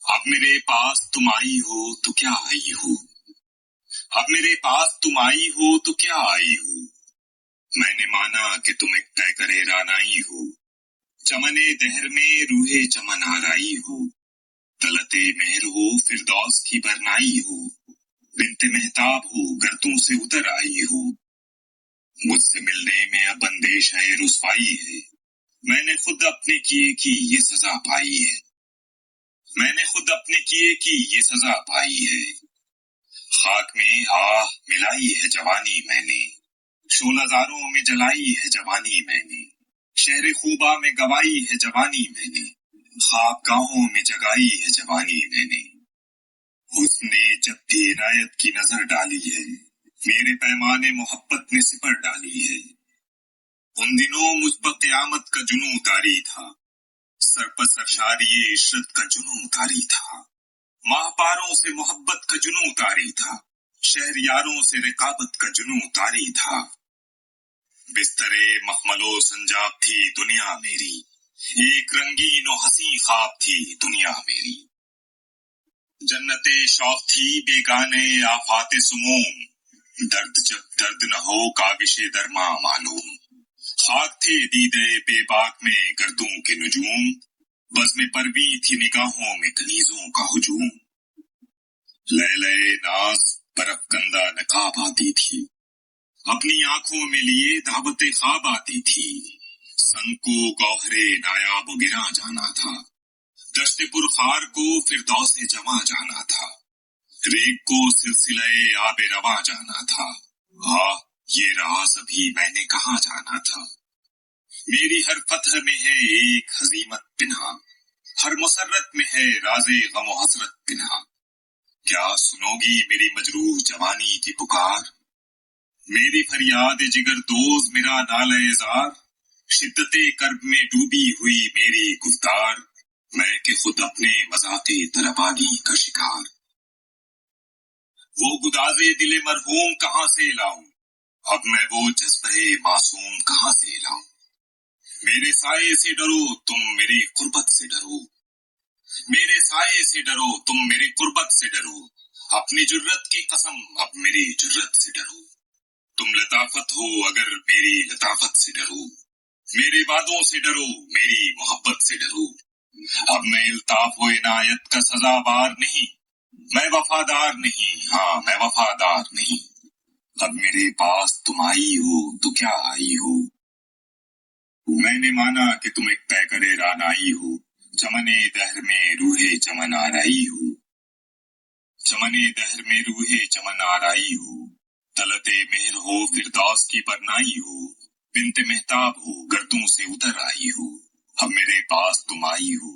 अब मेरे पास तुम आई हो तो क्या आई हो, अब मेरे पास तुम आई हो तो क्या आई हो। मैंने माना कि तुम एक तय करे रानाई हो, चमने दहर में रूहे चमन आराई हो। तलते मेहर हो फिरदौस की बरनाई हो, बिनते मेहताब हो गर्तों से उतर आई हो। मुझसे मिलने में अब अंदेश है रुसवाई है, मैंने खुद अपने किए की ये सजा पाई है, मैंने खुद अपने किए की ये सजा पाई है। खाक में आह मिलाई है जवानी मैंने, शोलाजारों में जलाई है जवानी मैंने, शहर खूबा में गवाई है जवानी मैंने, ख्वाब गाहों में जगाई है जवानी मैंने। उसने जब भी इनायत की नजर डाली है, मेरे पैमाने मोहब्बत में सिपर डाली है। उन दिनों मुझ पर क़यामत का जुनून उतारी था, सर पर सरशारिये इशरत का जुनून उतारी था। माहपारों से मोहब्बत का जुनून उतारी था, शहरियारों से रिकाबत का जुनून उतारी था। बिस्तरे मखमलो संजाब थी दुनिया मेरी, एक रंगीन और हसी ख्वाब थी दुनिया मेरी। जन्नते शौक थी बेगाने आफाते सुमूम, दर्द जब दर्द न हो काबिशे दरमा मालूम। खाक थे दीदे बेबाक में गर्दों के नुजूम, बज़्म परवी थी निगाहों में कनीजों का हुजूम। लैले नाज बर्फ गंदा नकाब आती थी, अपनी आंखों में लिए दावते ख्वाब आती थी। संग को गौहरे नायाब गिरा जाना था, दश्ते पुरखार को फिरदौसे जमा जाना था, रेग को सिलसिले आबे रवा जाना था। ये राज अभी मैंने कहाँ जाना था। मेरी हर फतह में है एक हजीमत पिन्हा, हर मुसर्रत में है राज़े गम और हसरत पिन्हा। क्या सुनोगी मेरी मजरूह जवानी की पुकार, मेरी फरियाद जिगर दोज मेरा नाले जार। शिद्दते कर्ब में डूबी हुई मेरी गुफ्तार, मैं कि खुद अपने मजाके तरबागी का शिकार। वो गुदाजे दिले मरहूम कहाँ से लाऊं, अब मैं वो जज्बे मासूम कहाँ से लाऊं। मेरे साये से डरो तुम मेरी कुर्बत से डरो, मेरे साये से डरो तुम मेरी कुर्बत से डरो। अपनी जुर्रत की कसम अब मेरी जुर्रत से डरो। तुम लताफत हो अगर मेरी लताफत से डरो, मेरे वादों से डरो मेरी मोहब्बत से डरो। अब मैं इल्ताफ व इनायत का सजावार नहीं, मैं वफादार नहीं, हाँ मैं वफादार नहीं। अब मेरे पास तुम आई हो तो क्या आई हो। मैंने माना कि तुम एक तय करे रानाई हो, चमने दहर में रूहे चमन आराई हो, चमने दहर में रूहे चमन आराई हो। तलते मेहर हो फिरदौस की बरनाई हो, बिनते मेहताब हो गर्दों से उतर आई हो। अब मेरे पास तुम आई हो